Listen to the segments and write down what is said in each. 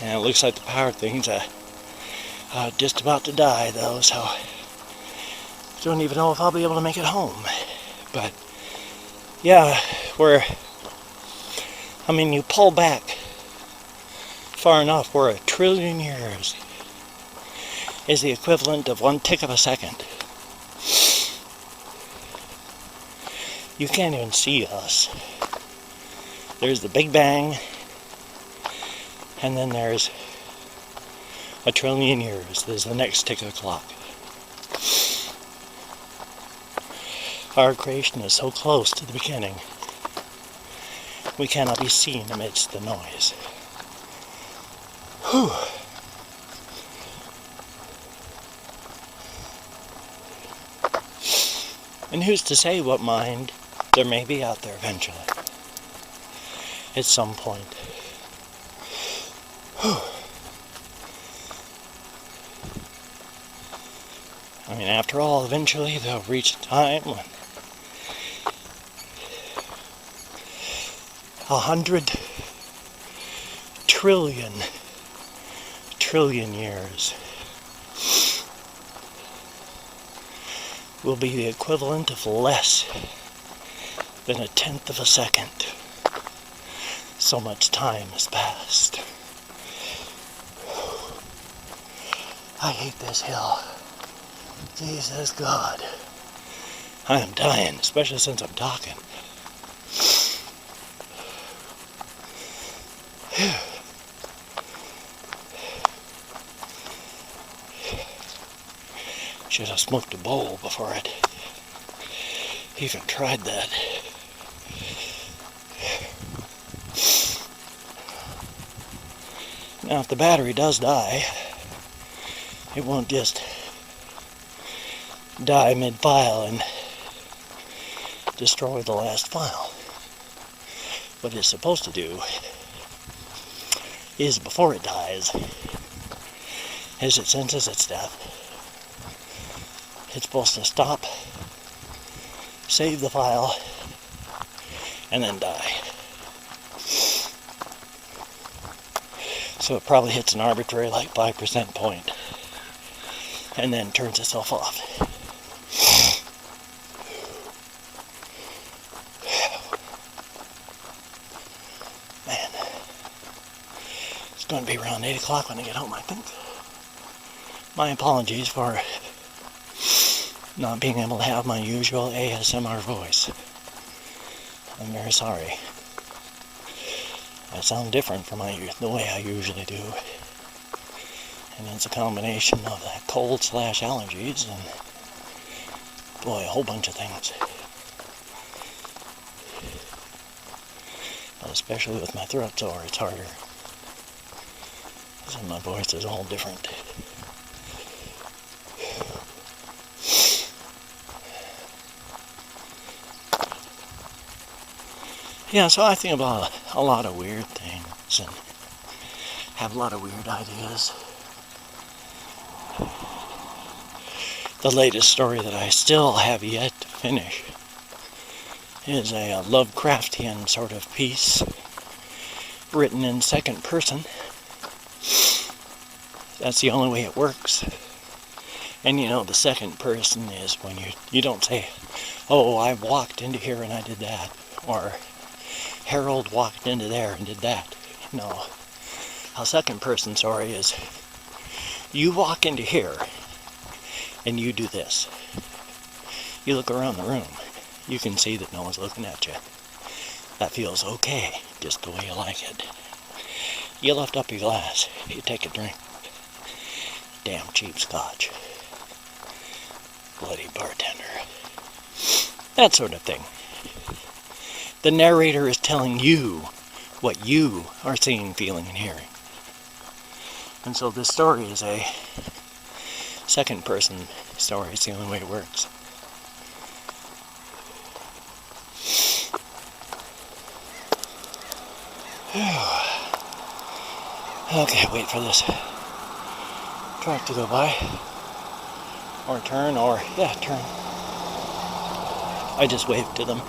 And it looks like the power thing's just about to die, though, so I don't even know if I'll be able to make it home. But yeah, you pull back far enough where 1 trillion years is the equivalent of 1 tick of a second. You can't even see us. There's the Big Bang, and then there's 1 trillion years. There's the next tick of the clock. Our creation is so close to the beginning, we cannot be seen amidst the noise. Whew. And who's to say what mind there may be out there eventually, at some point. Whew. After all, eventually they'll reach a time when 100 trillion years will be the equivalent of less than 1/10 of a second. So much time has passed. I hate this hill. Jesus God. I am dying, especially since I'm talking. Should have smoked a bowl before I'd even tried that. Now, if the battery does die, it won't just die mid-file and destroy the last file. What it's supposed to do is, before it dies, as it senses its death, it's supposed to stop, save the file, and then die. So it probably hits an arbitrary 5% point and then turns itself off. Man, it's going to be around 8 o'clock when I get home, I think. My apologies for not being able to have my usual ASMR voice. I'm very sorry. I sound different from the way I usually do. And it's a combination of that cold/allergies and, boy, a whole bunch of things. But especially with my throat sore, it's harder. So my voice is all different. Yeah, so I think about a lot of weird things and have a lot of weird ideas. The latest story that I still have yet to finish is a Lovecraftian sort of piece written in second person. That's the only way it works. And the second person is when you don't say, oh, I walked into here and I did that, or Harold walked into there and did that. No. A second person story is you walk into here and you do this. You look around the room. You can see that no one's looking at you. That feels okay, just the way you like it. You lift up your glass. You take a drink. Damn cheap scotch. Bloody bartender. That sort of thing. The narrator is telling you what you are seeing, feeling, and hearing. And so this story is a second person story. It's the only way it works. Okay, wait for this truck to go by. Or turn, turn. I just waved to them.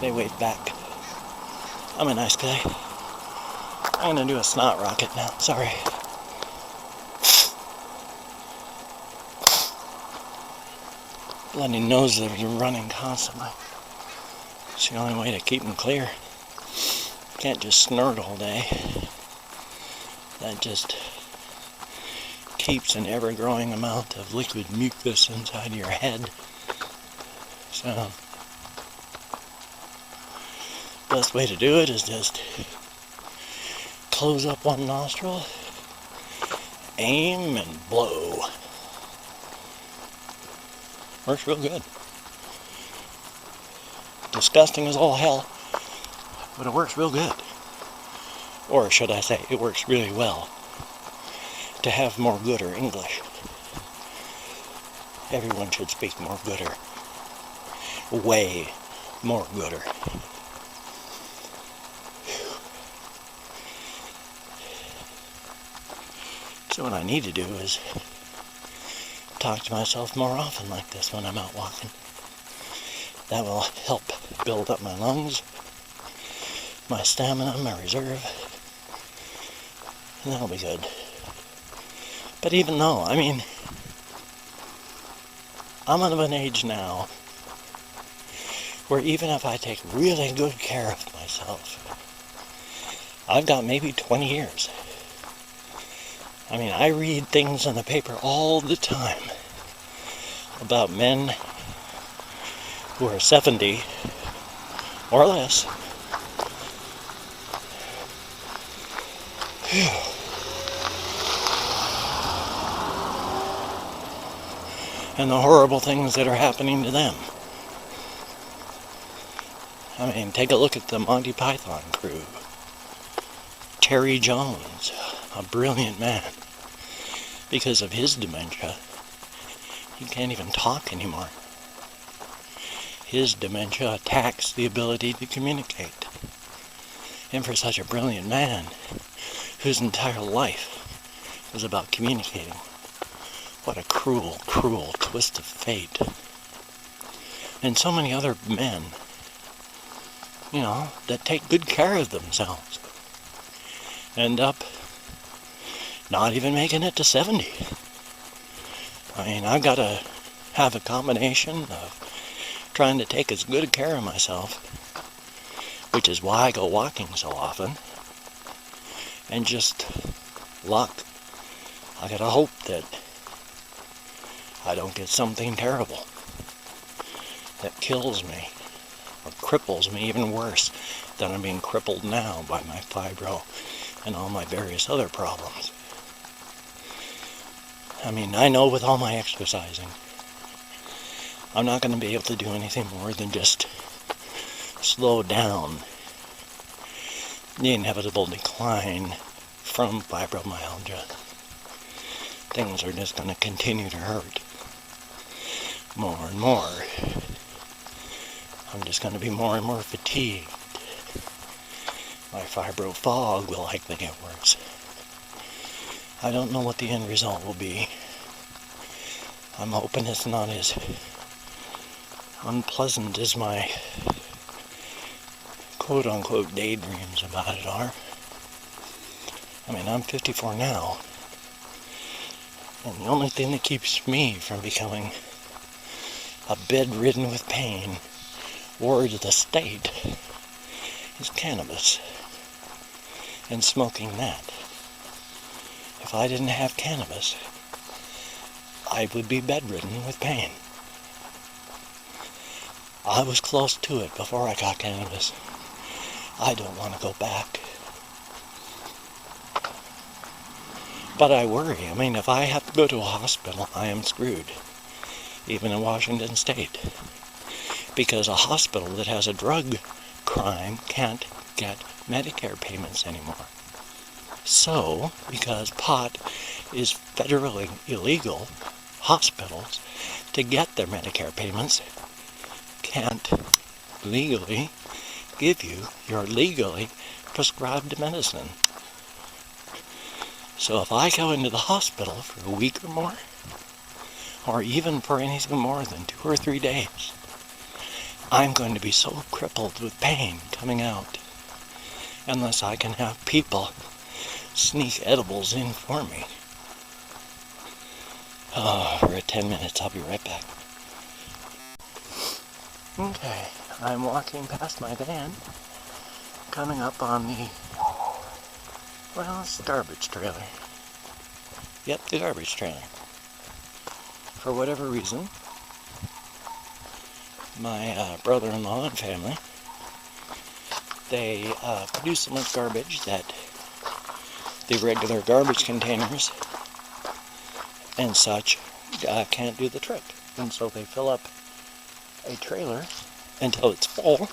They waved back. I'm a nice guy. I'm gonna do a snot rocket now, sorry. Bloody nose that are running constantly. It's the only way to keep them clear. Can't just snort all day. That just keeps an ever-growing amount of liquid mucus inside your head. So, best way to do it is just close up one nostril, aim, and blow. Works real good. Disgusting as all hell, but it works real good. Or should I say, it works really well. To have more gooder English. Everyone should speak more gooder. Way more gooder. So what I need to do is talk to myself more often like this when I'm out walking. That will help build up my lungs, my stamina, my reserve, and that'll be good. But even though, I mean, I'm of an age now where even if I take really good care of myself, I've got maybe 20 years. I mean, I read things in the paper all the time about men who are 70 or less. And the horrible things that are happening to them. I mean, take a look at the Monty Python crew. Terry Jones, a brilliant man. Because of his dementia, he can't even talk anymore. His dementia attacks the ability to communicate. And for such a brilliant man, whose entire life was about communicating, what a cruel, cruel twist of fate. And so many other men, you know, that take good care of themselves, end up not even making it to 70. I mean, I've got to have a combination of trying to take as good care of myself, which is why I go walking so often, and just luck. I gotta hope that I don't get something terrible that kills me or cripples me even worse than I'm being crippled now by my fibro and all my various other problems. I mean, I know with all my exercising, I'm not going to be able to do anything more than just slow down the inevitable decline from fibromyalgia. Things are just going to continue to hurt more and more. I'm just going to be more and more fatigued. My fibro fog will likely get worse. I don't know what the end result will be. I'm hoping it's not as unpleasant as my quote-unquote daydreams about it are. I mean, I'm 54 now, and the only thing that keeps me from becoming a bedridden with pain ward of the state is cannabis and smoking that. If I didn't have cannabis, I would be bedridden with pain. I was close to it before I got cannabis. I don't want to go back. But I worry. I mean, if I have to go to a hospital, I am screwed. Even in Washington State. Because a hospital that has a drug crime can't get Medicare payments anymore. So, because pot is federally illegal, hospitals, to get their Medicare payments, can't legally give you your legally prescribed medicine. So if I go into the hospital for a week or more, or even for anything more than 2 or 3 days, I'm going to be so crippled with pain coming out, unless I can have people sneak edibles in for me. Oh, we're at 10 minutes. I'll be right back. Okay, I'm walking past my van, coming up on the, well, it's the garbage trailer. Yep, the garbage trailer. For whatever reason, my brother-in-law and family, they produce so much garbage that the regular garbage containers and such can't do the trick. And so they fill up a trailer until it's full,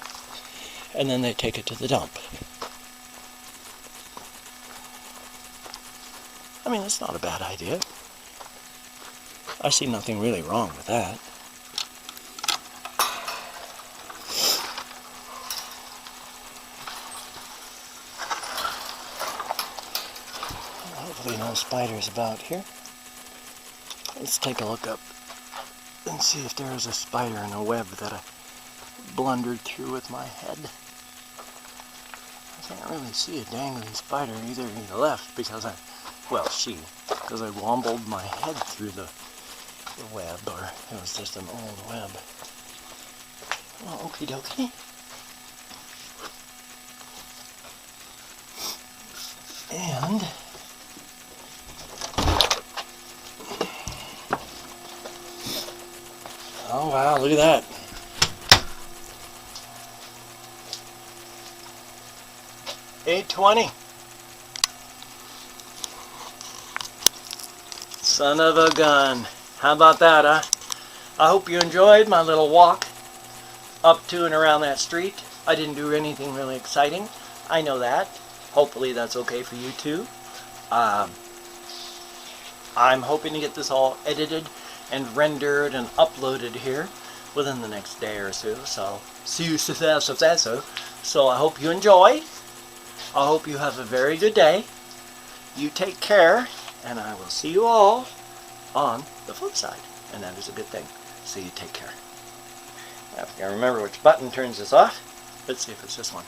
and then they take it to the dump. I mean, it's not a bad idea. I see nothing really wrong with that. Hopefully no spiders about here. Let's take a look up and see if there is a spider in a web that I blundered through with my head. I can't really see a dangling spider either to the left because because I wombled my head through the web, or it was just an old web. Oh, okie dokie. And oh wow, look at that. $8.20. Son of a gun. How about that, huh? I hope you enjoyed my little walk up to and around that street. I didn't do anything really exciting. I know that. Hopefully that's okay for you too. I'm hoping to get this all edited and rendered and uploaded here within the next day or so. So I hope you enjoy. I hope you have a very good day. You take care, and I will see you all on the flip side. And that is a good thing. So you take care. I have to remember which button turns this off. Let's see if it's this one.